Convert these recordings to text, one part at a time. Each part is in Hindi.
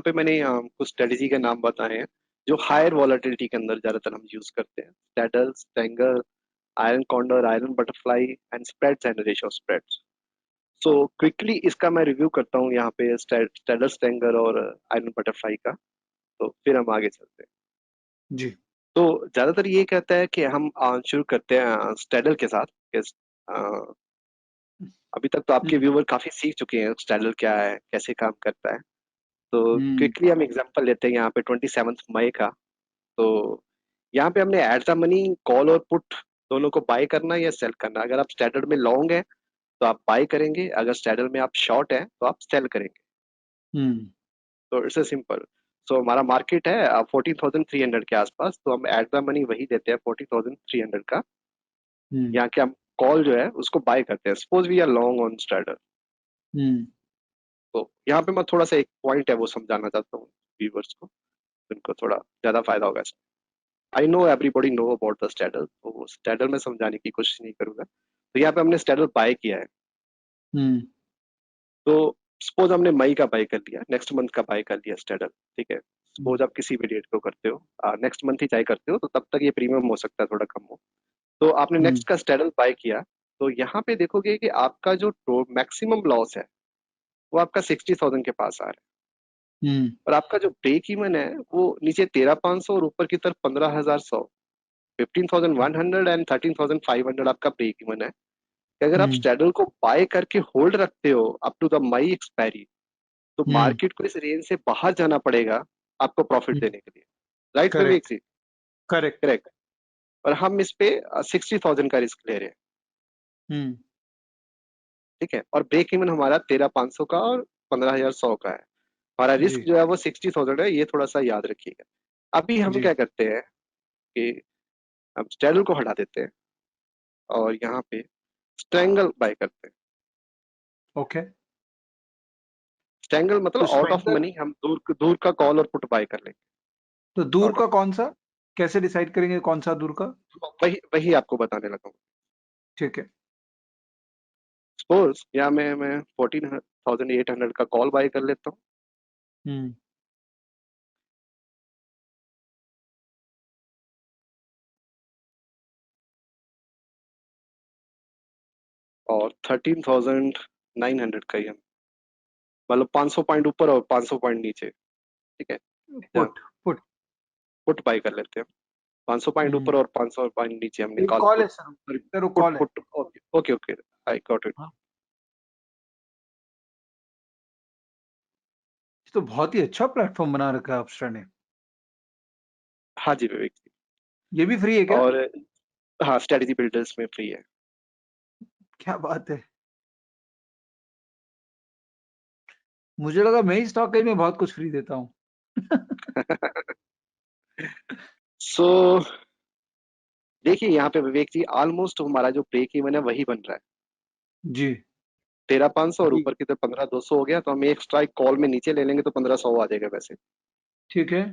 पे मैंने कुछ स्ट्रेटेजी के नाम बताए हैं जो हायर वॉलेटिलिटी के अंदर ज्यादातर हम यूज करते हैं। Straddle, strangle, iron condor, iron butterfly and spreads and ratio spreads. So quickly इसका मैं रिव्यू करता हूँ यहाँ पे स्टैडल, स्टैंगल और आयरन बटरफ्लाई का, तो फिर हम आगे चलते हैं। जी। तो ज्यादातर ये कहता है कि हम शुरू करते हैं स्टैडल के साथ कि, अ, अभी तक तो आपके हम्म। व्यूवर काफी सीख चुके हैं स्टैडल क्या है, कैसे काम करता है। तो हम्म। क्विकली हम एग्जांपल लेते हैं यहाँ पे 27 मई का। तो यहाँ पे हमने एट द मनी कॉल और पुट दोनों को बाय करना है या सेल करना है। अगर आप स्टैंडर्ड में लॉन्ग है तो आप बाय करेंगे, अगर स्टैंडर्ड में आप शॉर्ट है तो आप सेल करेंगे। हम्म। तो इट्स ए सिंपल। सो हमारा मार्केट है 14,300 के आसपास, तो हम एट द मनी वही देते हैं 14,300 का। हम्म। यहाँ के हम कॉल जो है उसको बाय करते हैं, suppose we are long on standard. Hmm. तो यहाँ पे मैं थोड़ा सा एक पॉइंट है वो समझाना चाहता हूँ व्यूवर्स को, जिनको थोड़ा ज्यादा फायदा होगा। I know everybody know about the straddle, तो वो स्टैडल में समझाने की कोशिश नहीं करूंगा। तो यहाँ पे हमने स्टैडल बाय किया है। हम्म। तो सपोज हमने मई का बाय कर लिया, नेक्स्ट मंथ का बाय कर लिया स्टैडल, ठीक है। हम्म। सपोज आप किसी भी डेट को करते हो, नेक्स्ट मंथ ही चाहे करते हो, तो तब तक ये प्रीमियम हो सकता है थोड़ा कम हो। तो आपने हम्म। नेक्स्ट का स्टैडल बाय किया, तो यहाँ पे देखोगे कि आपका जो मैक्सिमम लॉस है वो आपका 60,000 के पास आ रहा है। हम्म। और आपका जो ब्रेक इवन है वो नीचे 13,500 और ऊपर की तरफ 15,100, 15,100 एंड 13,500 आपका ब्रेक इवन है। कि अगर आप हम्म। स्टैडल को बाय करके होल्ड रखते हो up to the May expiry, तो हम्म। मार्केट को इस रेंज से बाहर जाना पड़ेगा आपको प्रॉफिट देने के लिए। राइट विवेक करेक्ट। जी? करेक्ट। करेक्ट। और हम इस पे 60,000 का रिस्क ले रहे हैं, हम्म। ठीक है। और ब्रेक इवन हमारा 13,500 का और 15,100 का है। हमारा रिस्क जी। जो है वो 60,000 है, ये थोड़ा सा याद रखिएगा। अभी हम जी। क्या करते हैं कि हम स्टैडल को हटा देते हैं और यहाँ पे स्ट्रैंगल बाय करते हैं। ओके। स्ट्रैंगल मतलब तो आउट ऑफ स्ट्रेंगल, मनी हम दूर दूर का कॉल और पुट बाय कर लेंगे। तो दूर आउट का ऑफ, कौन सा, कैसे डिसाइड करेंगे कौन सा दूर का? वही वही आपको बताने लगा हूँ। ठीक है। सपोज यहाँ मैं 14,800 का कॉल बाय कर लेता हूँ, हम्म। और 13,900 का ही हम, मतलब 500 पॉइंट ऊपर और 500 पॉइंट नीचे, ठीक है। यहाँ पुट। पुट। पुट बाय कर लेते हैं, 500 पॉइंट हम्म। ऊपर और 500 पॉइंट नीचे हमने एक कॉल कॉल है पुट। सर, सॉरी, सर वो पुट कॉल है। Put, okay okay okay, I got it. हाँ, ये तो बहुत ही अच्छा प्लेटफॉर्म बना रखा है अपस्टा ने। हाँ जी विवेक जी। ये भी फ्री है क्या? और हाँ, स्ट्रेटेजी बिल्डर्स में फ्री है। क्या बात है। मुझे लगा मैं ही स्टॉक में बहुत कुछ फ्री देता हूँ। सो देखिए यहाँ पे विवेक जी, ऑलमोस्ट हमारा जो ब्रेक इवन है वही बन रहा है। जी। 13,500 और ठीक। ऊपर की तो 15,200 हो गया, तो हम एक स्ट्राइक कॉल में नीचे ले लेंगे तो 15,100 आ जाएगा वैसे। ठीक है।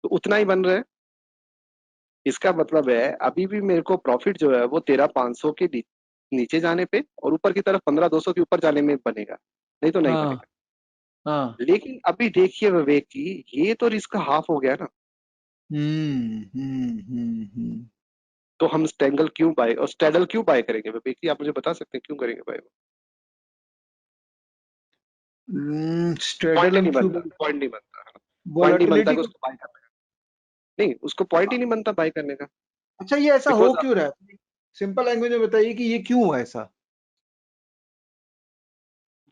तो उतना ही बन रहा है। इसका मतलब है अभी भी मेरे को प्रॉफिट जो है वो 13,500 के नीचे जाने पे और ऊपर की तरफ 15,200 के ऊपर जाने में बनेगा, नहीं तो नहीं हाँ। बनेगा। हाँ। लेकिन अभी देखिए विवेक जी, ये तो रिस्क हाफ हो गया ना। हम्म। तो हम स्टैंगल क्यों बाय और स्टैडल क्यों बाय करेंगे विवेक जी? आप मुझे बता सकते हैं क्यों करेंगे बाय? पॉइंट स्ट्रेडल ही हम नहीं क्यों? बनता, पॉइंट नहीं बनता, पॉइंट नहीं बनता वोलेटिलिटी कि को। उसको बाय करने का। नहीं, उसको पॉइंट ही नहीं बनता बाय करने का। अच्छा, ये ऐसा हो बिकॉज क्यों रहा है? सिंपल लैंग्वेज में बताइए कि ये क्यों हुआ ऐसा?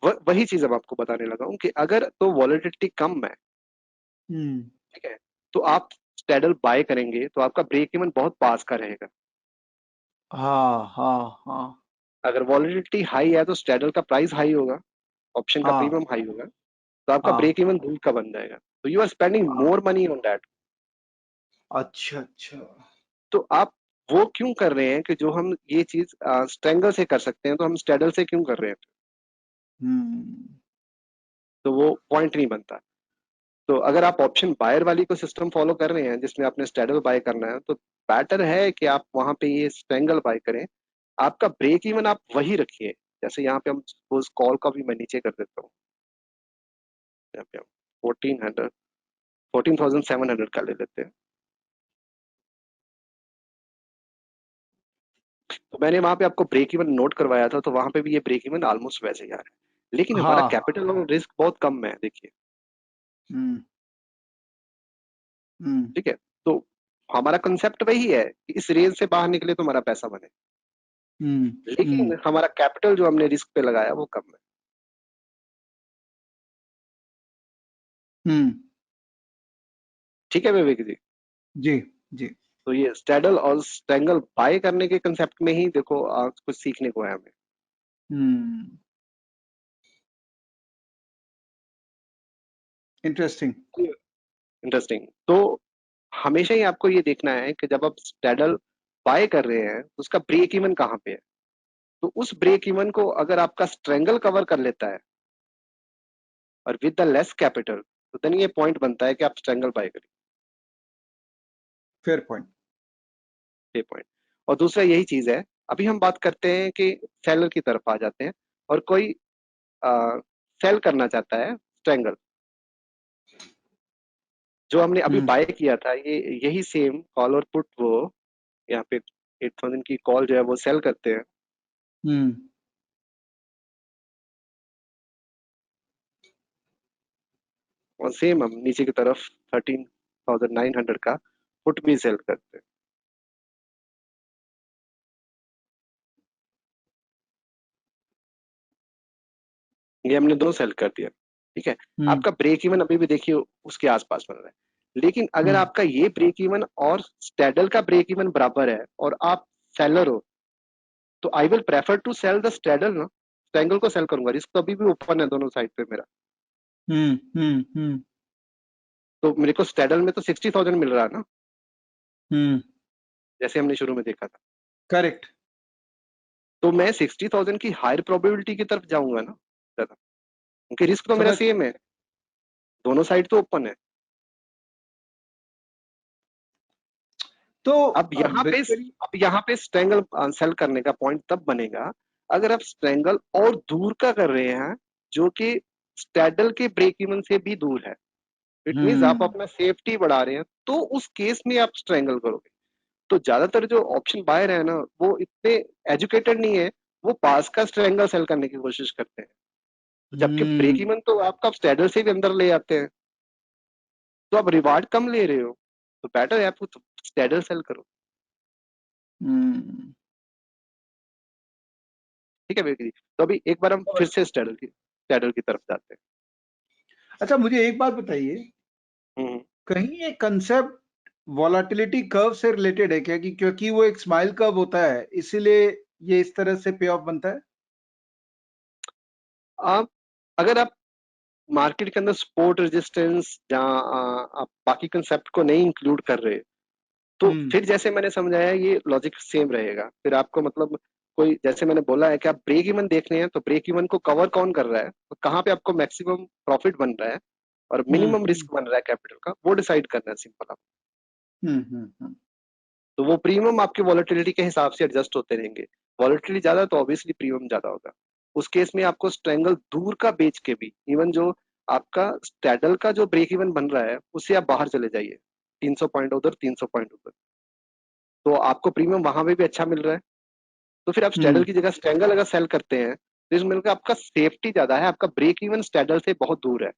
वही चीज अब आपको बताने लगा हूँ कि अगर तो वॉलेटिलिटी कम है, हम्म। ठीक है, तो आप स्टैडल बाय करेंगे तो आपका ब्रेक इवन बहुत पास का रहेगा। हाँ हाँ हाँ। अगर वॉलेटिलिटी हाई है तो स्टैडल का प्राइस हाई होगा, ऑप्शन का हाँ प्रीमियम हाई होगा, तो आपका हाँ ब्रेक इवन दूर का बन जाएगा, तो यू आर स्पेंडिंग हाँ। More money on that. अच्छा अच्छा। तो आप वो क्यों कर रहे हैं कि जो हम ये चीज स्ट्रेंगल से कर सकते हैं तो हम स्टैडल से क्यों कर रहे हैं? हम्म। तो वो पॉइंट नहीं बनता। तो अगर आप ऑप्शन बायर वाली को सिस्टम फॉलो कर रहे हैं जिसमें आपने स्टैडल बाय करना है, तो बेटर है कि आप वहां पे ये स्ट्रेंगल बाय करें। आपका ब्रेक इवन आप वही रखिए। जैसे यहाँ पे हम सपोज कॉल का भी मैं नीचे कर देता हूँ, यहाँ पे 1400 14,700 का ले लेते हैं। तो मैंने वहां पे आपको ब्रेक इवन नोट करवाया था, तो वहां पे भी ये ब्रेक इवन ऑलमोस्ट वैसे ही आ रहा है, लेकिन हमारा हाँ। कैपिटल और रिस्क बहुत कम है, देखिए। हम्म। हम्म। ठीक है, तो हमारा कंसेप्ट वही है कि इस रेंज से बाहर निकले तो हमारा पैसा बने, हम्म। हम्म। लेकिन हमारा कैपिटल जो हमने रिस्क पे लगाया वो कम है। हम्म। ठीक है विवेक जी। जी। जी। तो ये स्टैडल और स्टैंगल बाय करने के कंसेप्ट में ही देखो कुछ सीखने को है हमें। हम्म। इंटरेस्टिंग। इंटरेस्टिंग। तो हमेशा ही आपको ये देखना है कि जब आप स्टैडल बाय कर रहे हैं तो उसका ब्रेक इवन कहाँ पे है। तो उस ब्रेक इवन को अगर आपका स्ट्रेंगल कवर कर लेता है और विद द लेस कैपिटल, तो देन ये पॉइंट बनता है कि आप स्ट्रेंगल बाय करिए। Fair point. ये पॉइंट। और दूसरा यही चीज है, अभी हम बात करते हैं कि सेलर की तरफ आ जाते हैं, और कोई सेल करना चाहता है स्ट्रेंगल, जो हमने अभी हम्म। बाय किया था, ये यही सेम कॉल और पुट वो यहाँ पे 8,000 की कॉल जो है वो सेल करते हैं, हम्म। और सेम हम नीचे की तरफ 13,900 का पुट भी सेल करते हैं। ये हमने दो सेल कर दिया। ठीक है, हम्म। आपका ब्रेक इवन अभी भी देखिए उसके आसपास बन रहा है, लेकिन अगर हम्म। आपका ये ब्रेक इवन और स्टैडल का ब्रेक इवन बराबर है और आप सेलर हो, तो I will prefer to sell the straddle ना, स्टैंगल को सेल करूंगा, रिस्क तो अभी भी ओपन है दोनों साइड पे मेरा। हम्म। हम्म। हम्म। तो मेरे को स्टैडल में तो 60,000 मिल रहा है ना, हम्म। जैसे हमने शुरू में देखा था। करेक्ट। तो मैं 60,000 की हायर प्रोबेबिलिटी की तरफ जाऊंगा ना ज्यादा, क्योंकि रिस्क तो मेरा समझ। सेम है, दोनों साइड तो ओपन है। तो अब यहाँ पे बेसिकली। अब यहाँ पे स्ट्रेंगल सेल करने का पॉइंट तब बनेगा अगर आप स्ट्रेंगल और दूर का कर रहे हैं, जो कि स्टैडल के ब्रेक इवन से भी दूर है। इट मीन्स आप हम्म। अपना सेफ्टी बढ़ा रहे हैं, तो उस केस में आप स्ट्रेंगल करोगे। तो ज्यादातर जो ऑप्शन बायर है ना, वो इतने एजुकेटेड नहीं है, वो पास का स्ट्रेंगल सेल करने की कोशिश करते हैं, तो जबकि ब्रेक हम्म। इवन तो आपका स्टैडल से भी अंदर ले आते हैं, तो आप रिवार्ड कम ले रहे हो, तो बेटर है आपको स्टैडल सेल करो। हम्म। ठीक है बेकरी, तो अभी एक बार हम फिर से स्टैडल की तरफ जाते अच्छा, मुझे एक बात बताइए, हैं। कहीं ये कंसेप्ट वॉलेटिलिटी कर्व से रिलेटेड है क्या, कि क्योंकि वो एक स्माइल कर्व होता है इसीलिए ये इस तरह से पे ऑफ बनता है? आप अगर आप मार्केट के अंदर सपोर्ट रेजिस्टेंस जहाँ आप बाकी कंसेप्ट को नहीं इंक्लूड कर रहे, तो हम्म। फिर जैसे मैंने समझाया ये लॉजिक सेम रहेगा। फिर आपको मतलब कोई, जैसे मैंने बोला है कि आप ब्रेक इवन देख रहे हैं, तो ब्रेक इवन को कवर कौन कर रहा है, तो कहाँ पे आपको मैक्सिमम प्रॉफिट बन रहा है और हम्म। मिनिमम रिस्क बन रहा है कैपिटल का, वो डिसाइड करना है सिंपल आप। हम्म। हम्म। तो वो प्रीमियम आपकी वॉलेटिलिटी के हिसाब से एडजस्ट होते रहेंगे। वॉलेटिलिटी ज्यादा तो ऑब्वियसली प्रीमियम ज्यादा होगा। उस केस में आपको स्ट्रेंगल दूर का बेच के भी, इवन जो आपका स्टैडल का जो ब्रेक इवन बन रहा है उससे आप बाहर चले जाइए, 300 पॉइंट उधर 300 पॉइंट उधर, तो आपको प्रीमियम वहां पे भी अच्छा मिल रहा है। तो फिर आप स्टैडल हम्म। की जगह स्ट्रेंगल अगर सेल करते हैं, तो इसमें मिलकर आपका सेफ्टी ज्यादा है, आपका ब्रेक इवन स्टैडल से बहुत दूर है,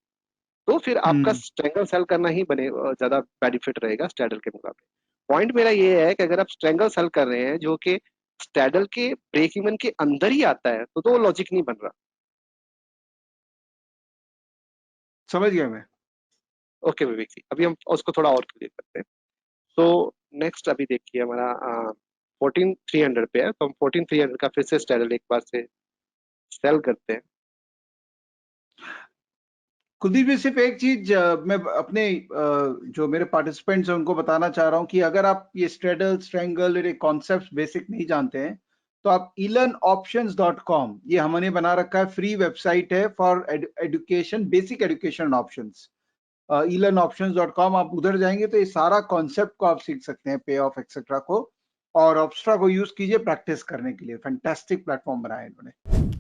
तो फिर आपका हम्म। स्ट्रेंगल सेल करना ही बने ज्यादा बेनिफिट रहेगा स्टैडल के मुकाबले। पॉइंट मेरा ये है कि अगर आप स्ट्रेंगल सेल कर रहे हैं जो कि स्टैडल के ब्रेक इवन के अंदर ही आता है, तो वो लॉजिक नहीं बन रहा। समझ गया मैं। ओके विवेक जी, अभी हम उसको थोड़ा और क्लियर करते हैं। तो नेक्स्ट अभी देखिए हमारा 14,300 पे है, तो हम 14,300 का फिर से स्टैडल एक बार से सेल करते हैं। कुलदीप जी, सिर्फ एक चीज मैं अपने जो मेरे पार्टिसिपेंट्स हैं उनको बताना चाह रहा हूँ कि अगर आप ये स्ट्रेडल स्ट्रेंगल और ये कॉन्सेप्ट बेसिक नहीं जानते हैं, तो आप earnoptions.com, ये हमने बना रखा है, फ्री वेबसाइट है for education, basic education options. earnoptions.com, आप उधर जाएंगे तो ये सारा कॉन्सेप्ट को आप सीख सकते हैं, पे ऑफ एक्सेट्रा को, और ऑब्स्ट्रा को यूज कीजिए प्रैक्टिस करने के लिए। फैंटास्टिक प्लेटफॉर्म बनाया है इन्होंने।